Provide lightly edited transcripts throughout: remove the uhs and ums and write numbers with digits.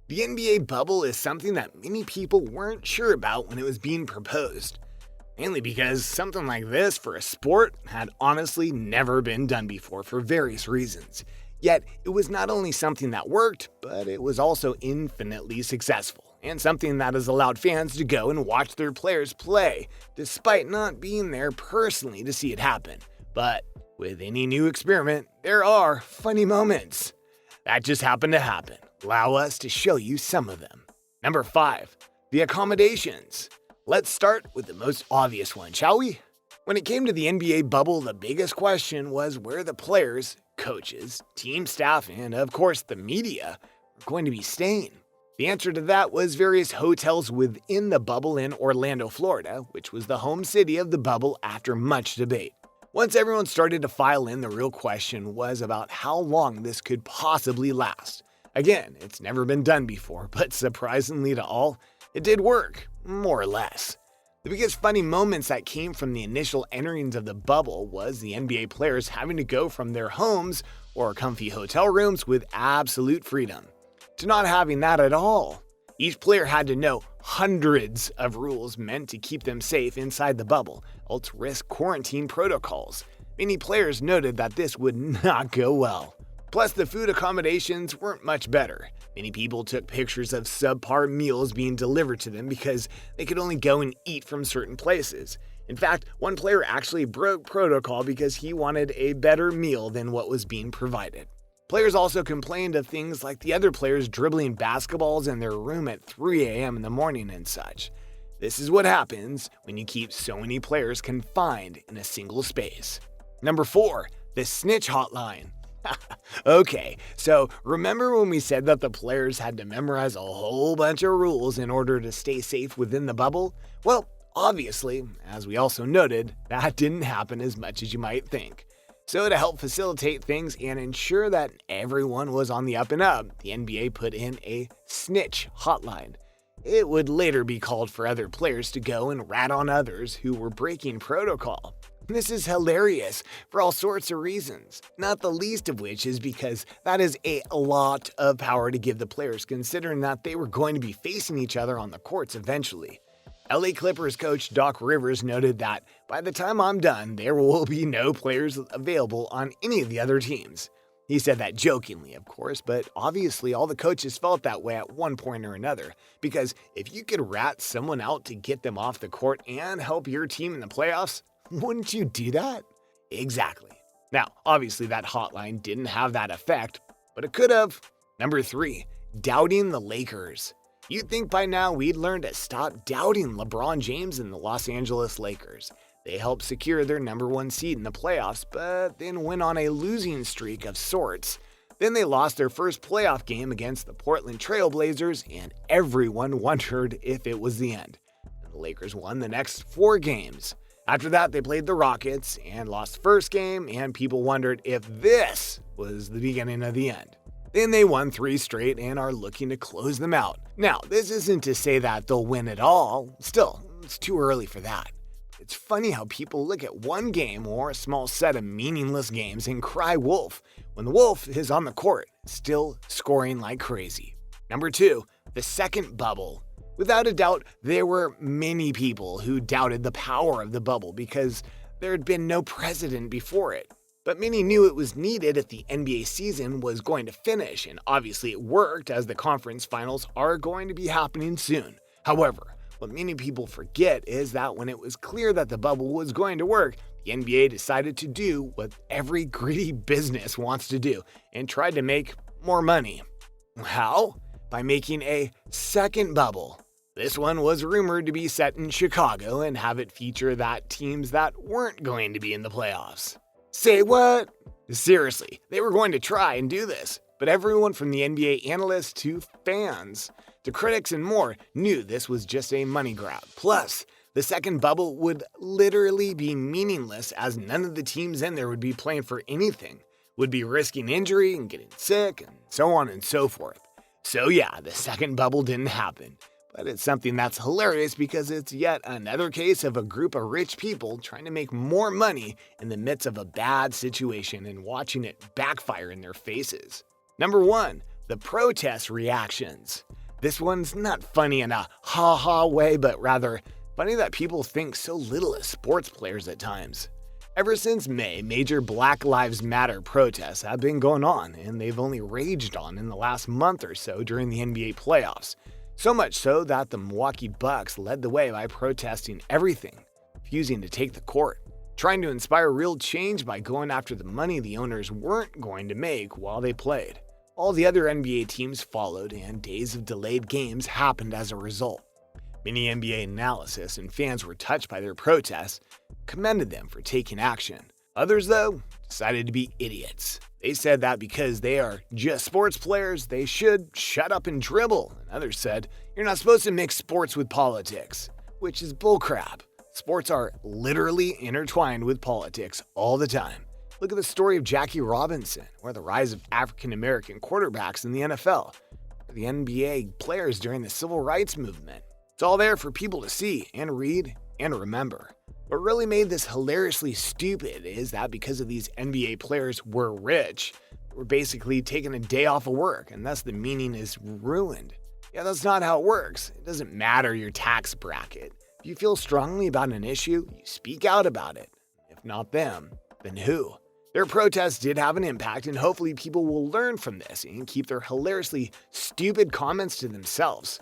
The NBA bubble is something that many people weren't sure about when it was being proposed. Mainly because something like this for a sport had honestly never been done before for various reasons. Yet, it was not only something that worked, but it was also infinitely successful, and something that has allowed fans to go and watch their players play, despite not being there personally to see it happen. But with any new experiment, there are funny moments. That just happened to happen. Allow us to show you some of them. Number 5. The accommodations. Let's start with the most obvious one, shall we? When it came to the NBA bubble, the biggest question was where the players, coaches, team staff, and of course the media were going to be staying. The answer to that was various hotels within the bubble in Orlando, Florida, which was the home city of the bubble after much debate. Once everyone started to file in, the real question was about how long this could possibly last. Again, it's never been done before, but surprisingly to all, it did work, more or less. The biggest funny moments that came from the initial enterings of the bubble was the NBA players having to go from their homes or comfy hotel rooms with absolute freedom to not having that at all. Each player had to know hundreds of rules meant to keep them safe inside the bubble, else risk quarantine protocols. Many players noted that this would not go well. Plus, the food accommodations weren't much better. Many people took pictures of subpar meals being delivered to them because they could only go and eat from certain places. In fact, one player actually broke protocol because he wanted a better meal than what was being provided. Players also complained of things like the other players dribbling basketballs in their room at 3 a.m. in the morning and such. This is what happens when you keep so many players confined in a single space. Number 4. The Snitch Hotline. Okay, so remember when we said that the players had to memorize a whole bunch of rules in order to stay safe within the bubble? Well, obviously, as we also noted, that didn't happen as much as you might think. So to help facilitate things and ensure that everyone was on the up and up, the NBA put in a Snitch Hotline. It would later be called for other players to go and rat on others who were breaking protocol. This is hilarious for all sorts of reasons, not the least of which is because that is a lot of power to give the players considering that they were going to be facing each other on the courts eventually. LA Clippers coach Doc Rivers noted that by the time I'm done, there will be no players available on any of the other teams. He said that jokingly, of course, but obviously all the coaches felt that way at one point or another, because if you could rat someone out to get them off the court and help your team in the playoffs, wouldn't you do that? Exactly. Now, obviously that hotline didn't have that effect, but it could have. Number 3, doubting the Lakers. You'd think by now we'd learn to stop doubting LeBron James and the Los Angeles Lakers. They helped secure their number 1 seed in the playoffs, but then went on a losing streak of sorts. Then they lost their first playoff game against the Portland Trail Blazers, and everyone wondered if it was the end. And the Lakers won the next 4 games. After that, they played the Rockets and lost the first game, and people wondered if this was the beginning of the end. Then they won 3 straight and are looking to close them out. Now, this isn't to say that they'll win it all. Still, it's too early for that. It's funny how people look at one game or a small set of meaningless games and cry wolf when the wolf is on the court, still scoring like crazy. Number 2, the second bubble. Without a doubt, there were many people who doubted the power of the bubble because there had been no precedent before it. But many knew it was needed if the NBA season was going to finish, and obviously it worked as the conference finals are going to be happening soon. However, what many people forget is that when it was clear that the bubble was going to work, the NBA decided to do what every greedy business wants to do and tried to make more money. How? By making a second bubble. This one was rumored to be set in Chicago and have it feature teams that weren't going to be in the playoffs. Say what? Seriously, they were going to try and do this, but everyone from the NBA analysts to fans to critics and more knew this was just a money grab. Plus, the second bubble would literally be meaningless as none of the teams in there would be playing for anything, would be risking injury and getting sick and so on and so forth. So yeah, the second bubble didn't happen. But it's something that's hilarious because it's yet another case of a group of rich people trying to make more money in the midst of a bad situation and watching it backfire in their faces. Number 1, the protest reactions. This one's not funny in a ha-ha way, but rather funny that people think so little of sports players at times. Ever since May, major Black Lives Matter protests have been going on, and they've only raged on in the last month or so during the NBA playoffs. So much so that the Milwaukee Bucks led the way by protesting everything, refusing to take the court, trying to inspire real change by going after the money the owners weren't going to make while they played. All the other NBA teams followed, and days of delayed games happened as a result. Many NBA analysts and fans were touched by their protests, commended them for taking action. Others, though, decided to be idiots. They said that because they are just sports players, they should shut up and dribble. And others said, you're not supposed to mix sports with politics, which is bullcrap. Sports are literally intertwined with politics all the time. Look at the story of Jackie Robinson, or the rise of African American quarterbacks in the NFL, or the NBA players during the Civil Rights Movement. It's all there for people to see and read and remember. What really made this hilariously stupid is that because of these NBA players were rich, they were basically taking a day off of work, and thus the meaning is ruined. Yeah, that's not how it works. It doesn't matter your tax bracket. If you feel strongly about an issue, you speak out about it. If not them, then who? Their protests did have an impact, and hopefully people will learn from this and keep their hilariously stupid comments to themselves.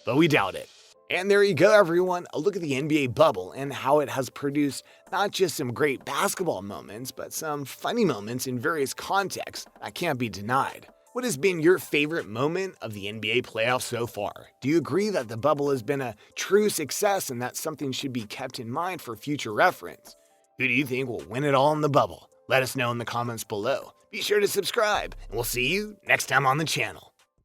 But we doubt it. And there you go, everyone. A look at the NBA bubble and how it has produced not just some great basketball moments, but some funny moments in various contexts that can't be denied. What has been your favorite moment of the NBA playoffs so far? Do you agree that the bubble has been a true success and that something should be kept in mind for future reference? Who do you think will win it all in the bubble? Let us know in the comments below. Be sure to subscribe, and we'll see you next time on the channel.